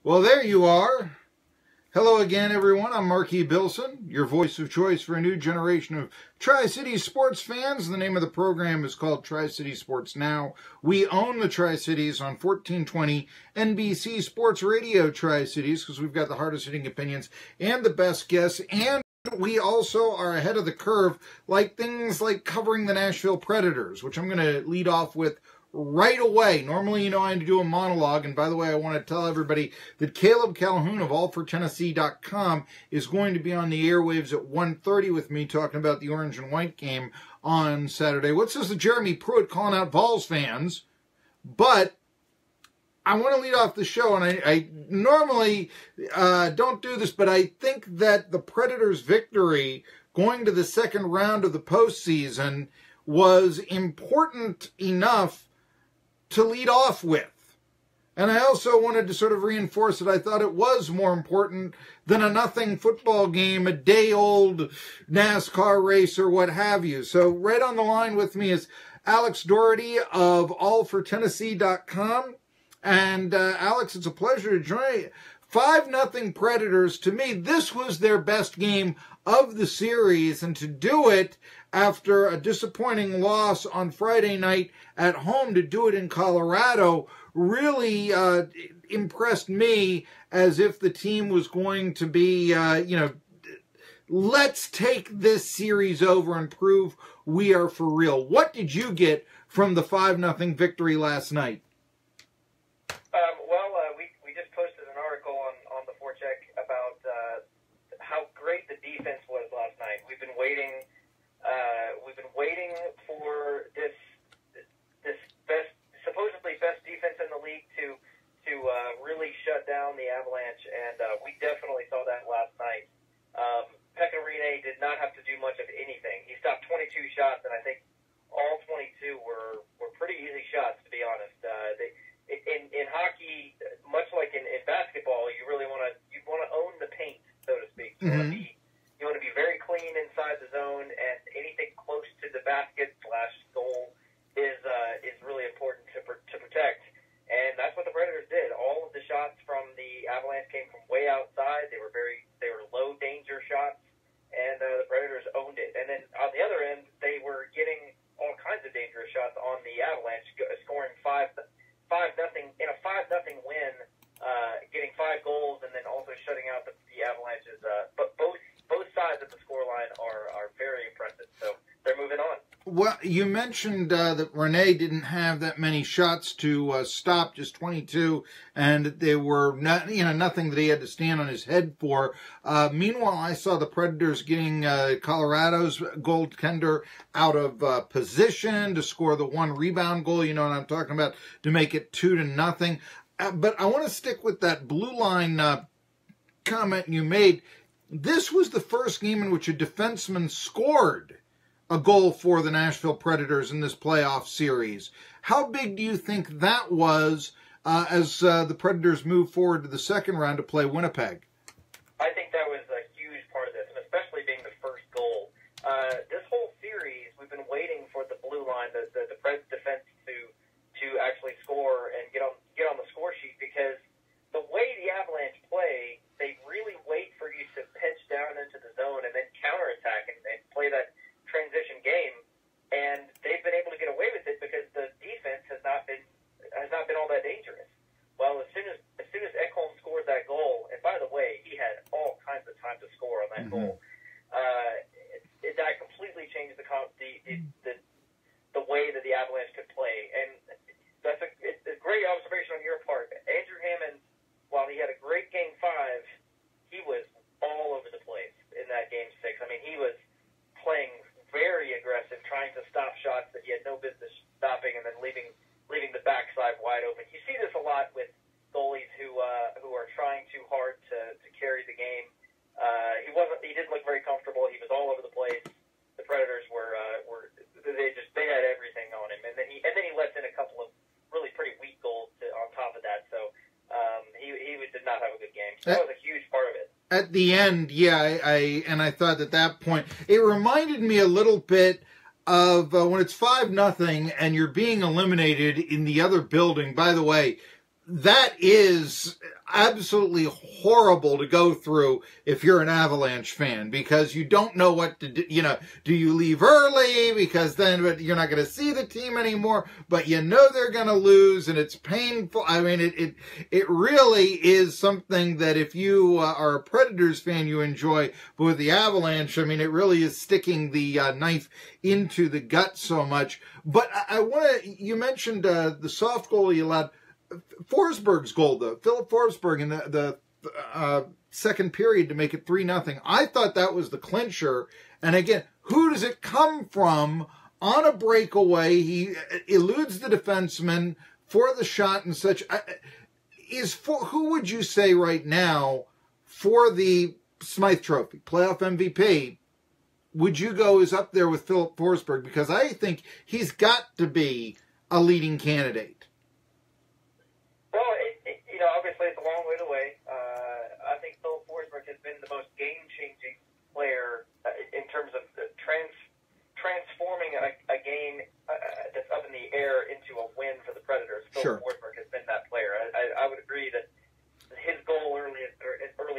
Well, there you are. Hello again, everyone. I'm Marquis Bilson, your voice of choice for a new generation of Tri-Cities sports fans. The name of the program is called Tri-Cities Sports Now. We own the Tri-Cities on 1420 NBC Sports Radio Tri-Cities because we've got the hardest hitting opinions and the best guests, and we also are ahead of the curve, like things like covering the Nashville Predators, which I'm going to lead off with right away. Normally, I do a monologue, and by the way, I want to tell everybody that Caleb Calhoun of allfortennessee.com is going to be on the airwaves at 1:30 with me talking about the orange and white game on Saturday. What's this, Jeremy Pruitt calling out Vols fans? But I want to lead off the show, and I normally don't do this, but I think that the Predators' victory going to the second round of the postseason was important enough to lead off with. And I also wanted to sort of reinforce that I thought it was more important than a nothing football game, a day-old NASCAR race, or what have you. So right on the line with me is Alex Daugherty of allfortennessee.com. And Alex, it's a pleasure to join you. 5-0 Predators. To me, this was their best game of the series, and to do it after a disappointing loss on Friday night at home, to do it in Colorado, really impressed me, as if the team was going to be, let's take this series over and prove we are for real. What did you get from the 5-0 victory last night? We just posted an article on the Forecheck about how great the defense was last night. We've been waiting for this supposedly best defense in the league to really shut down the Avalanche, and we definitely saw that last night. Pekka Rinne did not have to do much of anything. He stopped 22 shots, and I think all 22 were pretty easy shots, to be honest. In hockey, much like in basketball, you really want to own the paint, so to speak. You want to be very clean inside the zone, and anything close to the basket / goal is really important to protect. And that's what the Predators did. All of the shots from the Avalanche came from way outside. They were low danger shots, and the Predators owned it. And then on the other end, they were getting all kinds of dangerous shots on the Avalanche, scoring 5-0 in a 5-0 win, getting 5 goals, and then also shutting out the Avalanche's. But both sides of the scoreline are very impressive. So they're moving on. Well, you mentioned that Rinne didn't have that many shots to stop, just 22, and they were nothing that he had to stand on his head for. Meanwhile, I saw the Predators getting Colorado's goaltender out of position to score the 1 rebound goal. You know what I'm talking about, to make it 2-0. But I want to stick with that blue line comment you made. This was the first game in which a defenseman scored a goal for the Nashville Predators in this playoff series. How big do you think that was as the Predators move forward to the second round to play Winnipeg? I think that was a huge part of this, and especially being the first goal. This whole series, we've been waiting for the blue line, the Preds defense to actually score and get on the score sheet, because the way the Avalanche play, they really wait for you to pitch down into the zone and then counterattack and play that transition game, and they've been able to get away with it because the defense has not been all that dangerous. Well, as soon as Ekholm scored that goal, and by the way, he had all kinds of time to score on that goal. That completely changed the way that the Avalanche could play, and that's a great observation on your part. Andrew Hammond, while he had a great game 5, he was all over the place in that game 6. I mean, he was playing very aggressive, trying to stop shots that he had no business stopping, and then leaving the backside wide open. You see this a lot with goalies who are trying too hard to carry the game. He didn't look very comfortable. He was all over the place. The Predators they had everything on him, and then he lets in a couple of really pretty weak goals on top of that. So he did not have a good game. So that was a huge part of it. At the end, yeah, I thought at that point, it reminded me a little bit of when it's 5-0 and you're being eliminated in the other building. By the way, that is, absolutely horrible to go through if you're an Avalanche fan, because you don't know what to do. You know, do you leave early because then you're not going to see the team anymore, but you know they're going to lose and it's painful. I mean, it really is something that if you are a Predators fan, you enjoy, but with the Avalanche, I mean, it really is sticking the knife into the gut so much. But I want to, you mentioned the soft goal you allowed. Forsberg's goal, though, Philip Forsberg in the second period to make it 3-0. I thought that was the clincher. And again, who does it come from on a breakaway? He eludes the defenseman for the shot and such. Who would you say right now for the Smythe Trophy, playoff MVP? Would you go is up there with Philip Forsberg? Because I think he's got to be a leading candidate. Well, obviously it's a long way away. I think Philip Forsberg has been the most game-changing player in terms of transforming a game that's up in the air into a win for the Predators. Sure. Philip Forsberg has been that player. I would agree that his goal early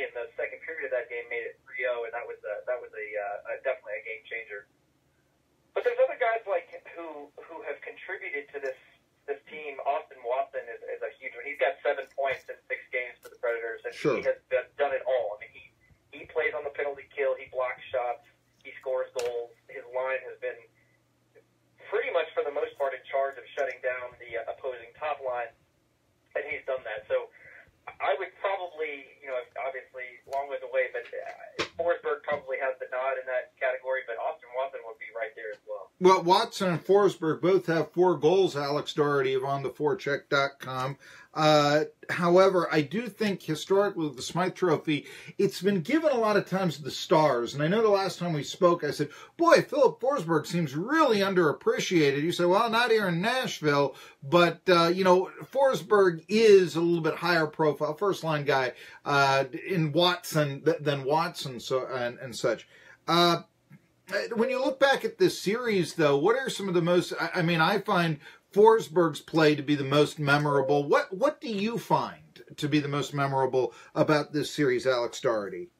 in the second period of that game made it 3-0, and that was definitely a game changer. But there's other guys like who have contributed to this team. Austin Watson is a huge one. He's got 7 points in 6 games for the Predators, and sure. He has done it all. I mean, he plays on the penalty kill. He blocks shots. He scores goals. His line has been pretty much, for the most part, in charge of shutting down the opposing top line, and he's done that. So I would probably, obviously long ways away, but Forsberg probably has the nod in that category, but Austin Watson would be right there as well. Well, Watson and Forsberg both have 4 goals, Alex Daugherty of OnTheForecheck.com. However, I do think historically with the Smythe Trophy, it's been given a lot of times to the Stars. And I know the last time we spoke, I said, boy, Philip Forsberg seems really underappreciated. You said, well, not here in Nashville, but, Forsberg is a little bit higher profile, first-line guy in Watson than Watson and such. When you look back at this series, though, what are some of the most, I find Forsberg's play to be the most memorable. What do you find to be the most memorable about this series, Alex Daugherty?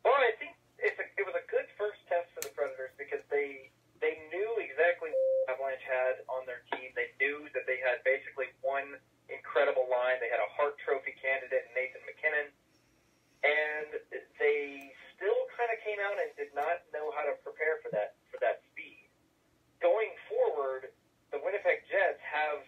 Well, I think it was a good first test for the Predators because they knew exactly what Avalanche had on their team. They knew that they had basically one incredible line. They had a Hart Trophy candidate in Nathan MacKinnon, and they still kind of came out and did not know how to prepare for that speed. Going forward, the Winnipeg Jets have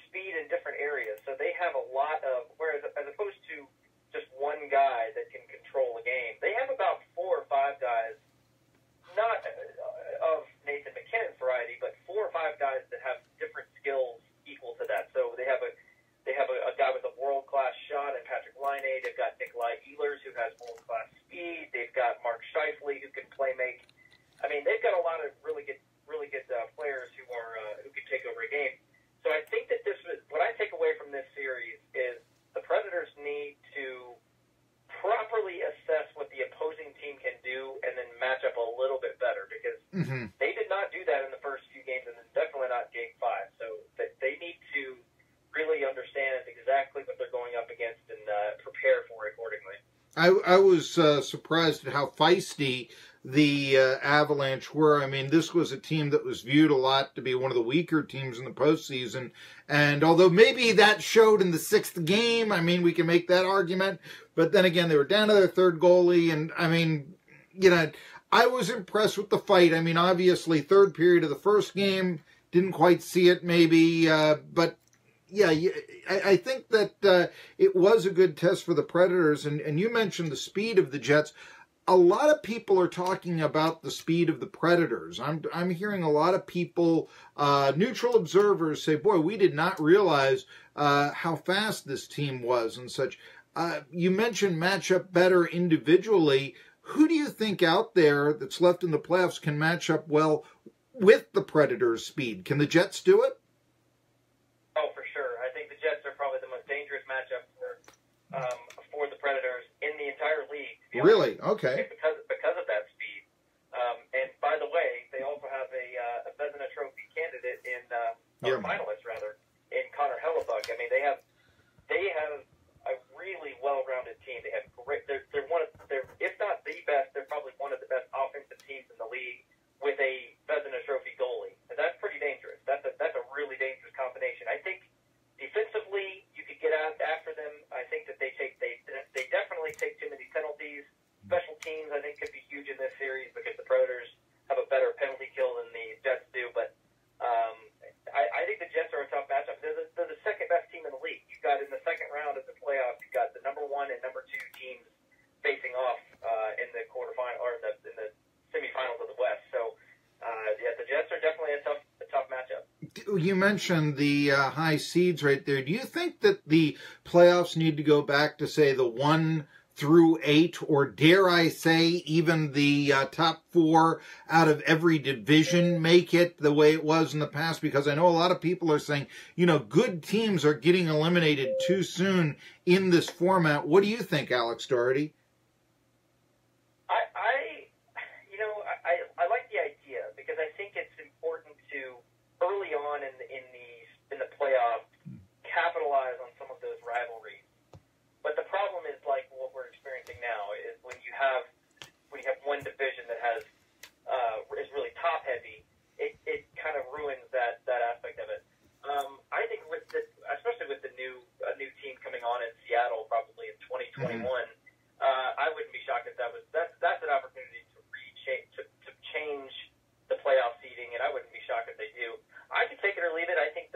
speed in different areas, so they have a lot of, whereas as opposed to just one guy that can control a game, they have about 4 or 5 guys, not of Nathan MacKinnon's variety, but 4 or 5 guys that have different skills equal to that. So they have a guy with a world-class shot and Patrick Laine. They've got Nikolai Ehlers, who has world-class speed. They've got Mark Scheifele, who can play make. I mean, they've got a lot of really good players who can take over a game. So I think that what I take away from this series is the Predators need to properly assess what the opposing team can do and then match up a little bit better, because they did not do that in the first few games, and then definitely not Game 5. So they need to really understand exactly what they're going up against and prepare for it accordingly. I was surprised at how feisty the Avalanche were. I mean, this was a team that was viewed a lot to be one of the weaker teams in the postseason. And although maybe that showed in the 6th game, I mean, we can make that argument. But then again, they were down to their 3rd goalie. And, I mean, I was impressed with the fight. I mean, obviously, 3rd period of the first game, didn't quite see it maybe. But, yeah, I think that it was a good test for the Predators. And you mentioned the speed of the Jets. A lot of people are talking about the speed of the Predators. I'm hearing a lot of people, neutral observers, say, boy, we did not realize how fast this team was and such. You mentioned match up better individually. Who do you think out there that's left in the playoffs can match up well with the Predators' speed? Can the Jets do it? Oh, for sure. I think the Jets are probably the most dangerous matchup for the Predators in the entire league. Really? Okay. Because of that speed. And by the way, they also have a Vezina Trophy candidate finalist rather, in Connor Hellebuck. I mean, they have you mentioned the high seeds right there. Do you think that the playoffs need to go back to, say, the 1 through 8, or dare I say even the top 4 out of every division make it the way it was in the past? Because I know a lot of people are saying, good teams are getting eliminated too soon in this format. What do you think, Alex Daugherty? I like the idea, because I think it's important to early on in the playoffs capitalize on some of those rivalries. But the problem is, like what we're experiencing now, is when you have one division that has is really top heavy, it kind of ruins that aspect of it. I think especially with the new team coming on in Seattle probably in 2021, I wouldn't be shocked if that's an opportunity to change the playoff seeding, and I wouldn't be shocked if they do. I could take it or leave it. I think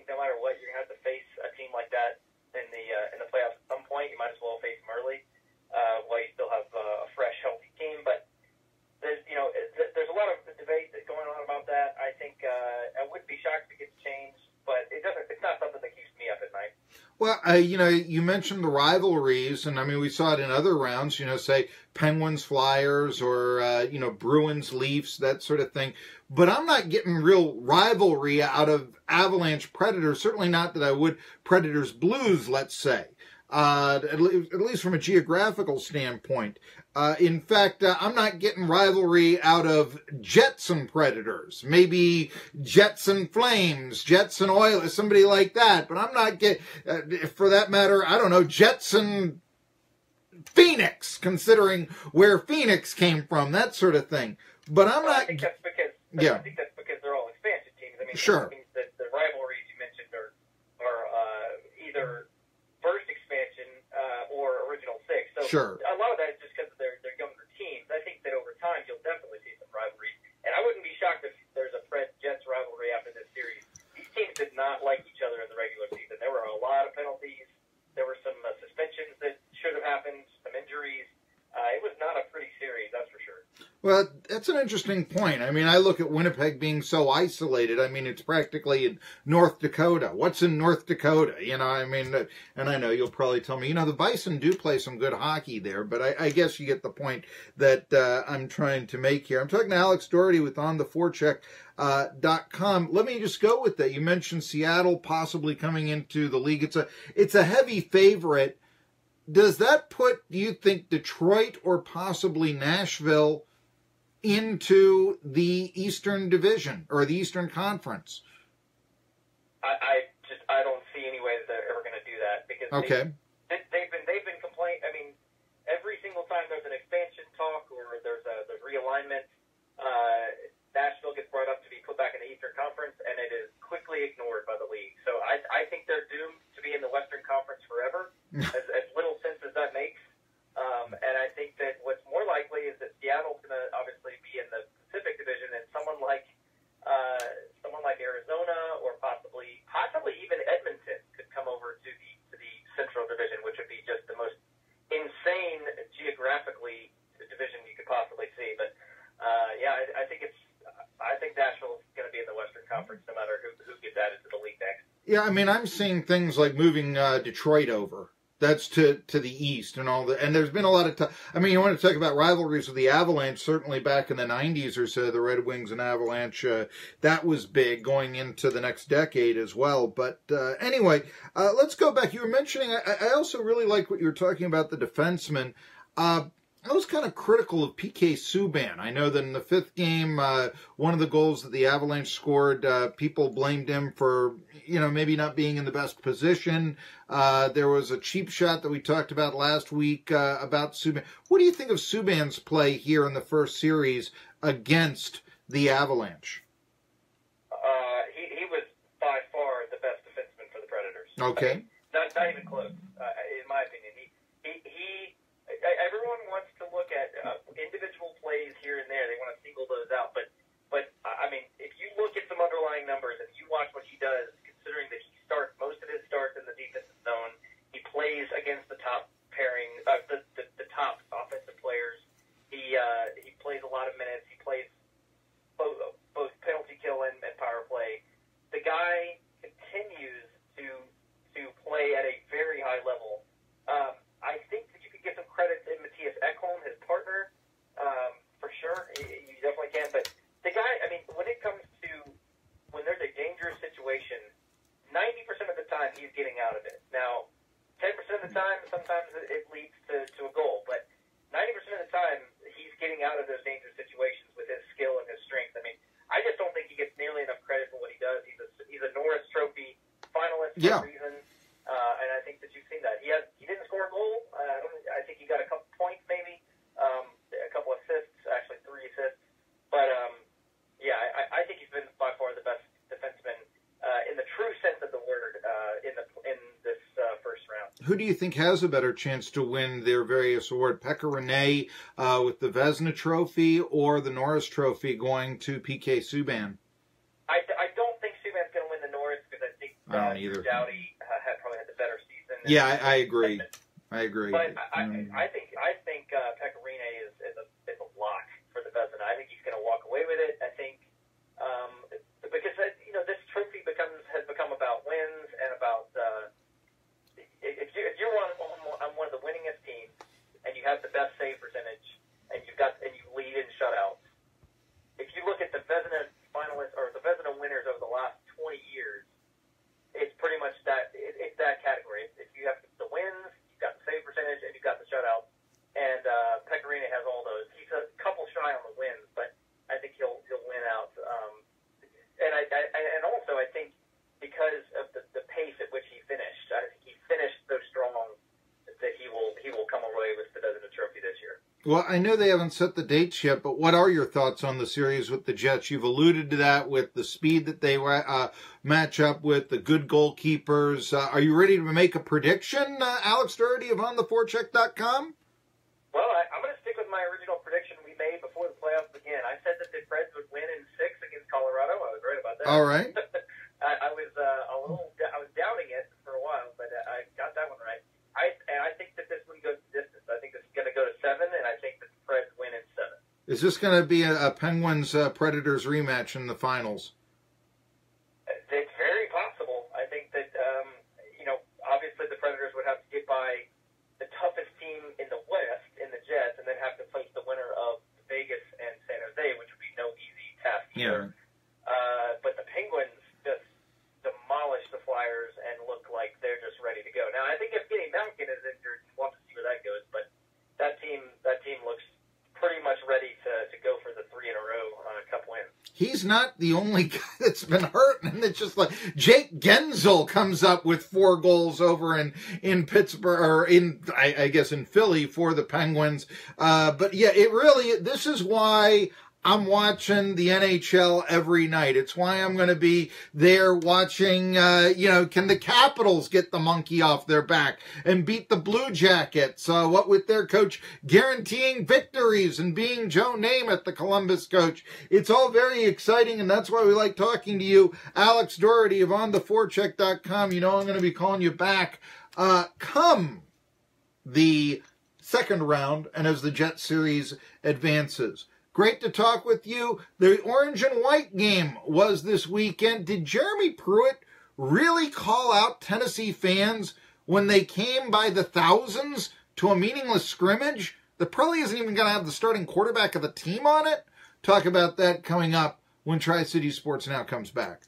no matter what, you're gonna have to face a team like that in the playoffs at some point. You might as well face them early while you still have a fresh, healthy team. But there's a lot of debate going on about that. I think I wouldn't be shocked if it gets changed, but it's not something that keeps me up at night. Well, you mentioned the rivalries, and I mean, we saw it in other rounds, say Penguins, Flyers, or, Bruins, Leafs, that sort of thing. But I'm not getting real rivalry out of Avalanche Predators, certainly not that I would Predators Blues, let's say, at least from a geographical standpoint. In fact, I'm not getting rivalry out of Jetson Predators, maybe Jetson Flames, Jetson Oilers, somebody like that. But I'm not getting, for that matter, I don't know, Jetson Phoenix, considering where Phoenix came from, that sort of thing. But I'm not. I think that's because they're all expansion teams. I mean, sure. The rivalries you mentioned are either first expansion or original six. So sure. A lot of that is just because they're younger teams. I think that over time you'll definitely see some rivalries, and I wouldn't be shocked if there's a Pred-Jets rivalry after this series. These teams did not like each other in the regular season. There were a lot of penalties. There were some suspensions that should have happened, some injuries. It was not a pretty series, that's for sure. Well, that's an interesting point. I mean, I look at Winnipeg being so isolated. I mean, it's practically in North Dakota. What's in North Dakota? I mean, and I know you'll probably tell me, the Bison do play some good hockey there, but I guess you get the point that I'm trying to make here. I'm talking to Alex Daugherty with OnTheForecheck.com. Let me just go with that. You mentioned Seattle possibly coming into the league. It's a heavy favorite. Does that put, do you think, Detroit or possibly Nashville into the Eastern Division or the Eastern Conference? I don't see any way that they're ever going to do that, because they've been complaining. I mean, every single time there's an expansion talk or there's realignment, Nashville gets brought up to be put back in the Eastern Conference, and it is quickly ignored by the league. So I think they're doomed to be in the Western Conference forever, as little sense as that makes. And I think that what's more likely is that Seattle's going to obviously be in the Pacific Division, and someone like Arizona or possibly even Edmonton could come over to the Central Division, which would be just the most insane geographically division you could possibly see. But I think Nashville's going to be in the Western Conference no matter who gets added to the league next. Yeah, I mean, I'm seeing things like moving Detroit over. That's to the east and all that. And there's been a lot of I mean, you want to talk about rivalries with the Avalanche, certainly back in the 90s or so, the Red Wings and Avalanche, that was big going into the next decade as well. But anyway, let's go back. You were mentioning, I also really like what you were talking about, the defenseman. I was kind of critical of P.K. Subban. I know that in the fifth game, one of the goals that the Avalanche scored, people blamed him for, maybe not being in the best position. There was a cheap shot that we talked about last week about Subban. What do you think of Subban's play here in the first series against the Avalanche? He was by far the best defenseman for the Predators. Okay. I mean, not even close, in my opinion. Everyone wants to look at individual plays here and there. They want to single those out. But I mean, if you look at some underlying numbers and you watch what he does, considering that he starts most of his starts in the defensive zone, he plays against the top pairing, the top offensive players. He plays a lot of minutes. He plays both penalty kill and power play. The guy the time, sometimes it leads to a goal. But 90% of the time, he's getting out of those dangerous situations with his skill and his strength. I mean, I just don't think he gets nearly enough credit for what he does. He's a Norris Trophy finalist for a reason, and I think that you've seen that. He didn't score a goal. I think he got a couple points, maybe a couple assists, actually 3 assists. But yeah, I think he's been by far the best defenseman in the true sense of the word in this first round. Who do you think has a better chance to win their various awards? Pekka Rinne with the Vezina Trophy or the Norris Trophy going to PK Subban? I don't think Subban's going to win the Norris because I think Daugherty probably had the better season. Yeah, I agree. I agree. But I think Pekka Rinne is a lock for the Vezina. I think he's going to walk away with it. I think because this trophy has become about wins and about if you're on one of the winningest teams and you have the best save percentage and you lead in shutouts. If you look at the Vezina finalists or the Vezina winners over the last 20 years, it's pretty much that. It's that category. If you have the wins, you've got the save percentage, and you've got the shutouts. And Pekka Rinne has all those. He's a couple shy on the wins, but I think he'll win out. And also I think because of the pace at which he finished, I think he finished so strong that he will come away with the Vezina Trophy this year. Well, I know they haven't set the dates yet, but what are your thoughts on the series with the Jets? You've alluded to that with the speed that they match up with, the good goalkeepers. Are you ready to make a prediction, Alex Daugherty of OnTheForecheck.com? Well, I'm going to stick with my original prediction we made before the playoffs began. I said that the Preds would win in 6 against Colorado. I was right about that. All right. I was doubting it for a while, but I got that one right. I think that this one goes the distance. I think this is going to go to 7, and I think that the Preds win in 7. Is this going to be a Penguins Predators rematch in the finals? It's very possible. I think that obviously the Predators would have to get by the toughest team in the West, in the Jets, and then have to face the winner of Vegas and San Jose, which would be no easy task either. But the Penguins just demolished the Flyers and look like they're just ready to go. Now, I think if Evgeny Malkin is injured, we'll have to see where that goes. But that team looks pretty much ready to go for the 3 in a row Cup wins. He's not the only guy that's been hurt, and it's just like Jake Gensel comes up with 4 goals over in Pittsburgh, or I guess in Philly for the Penguins. But yeah, this is why I'm watching the NHL every night. It's why I'm going to be there watching, can the Capitals get the monkey off their back and beat the Blue Jackets? What with their coach guaranteeing victories and being Joe Namath, the Columbus coach. It's all very exciting, and that's why we like talking to you, Alex Daugherty of OnTheForecheck.com. You know I'm going to be calling you back come the second round and as the Jet Series advances. Great to talk with you. The orange and white game was this weekend. Did Jeremy Pruitt really call out Tennessee fans when they came by the thousands to a meaningless scrimmage that probably isn't even going to have the starting quarterback of the team on it? Talk about that coming up when Tri-City Sports Now comes back.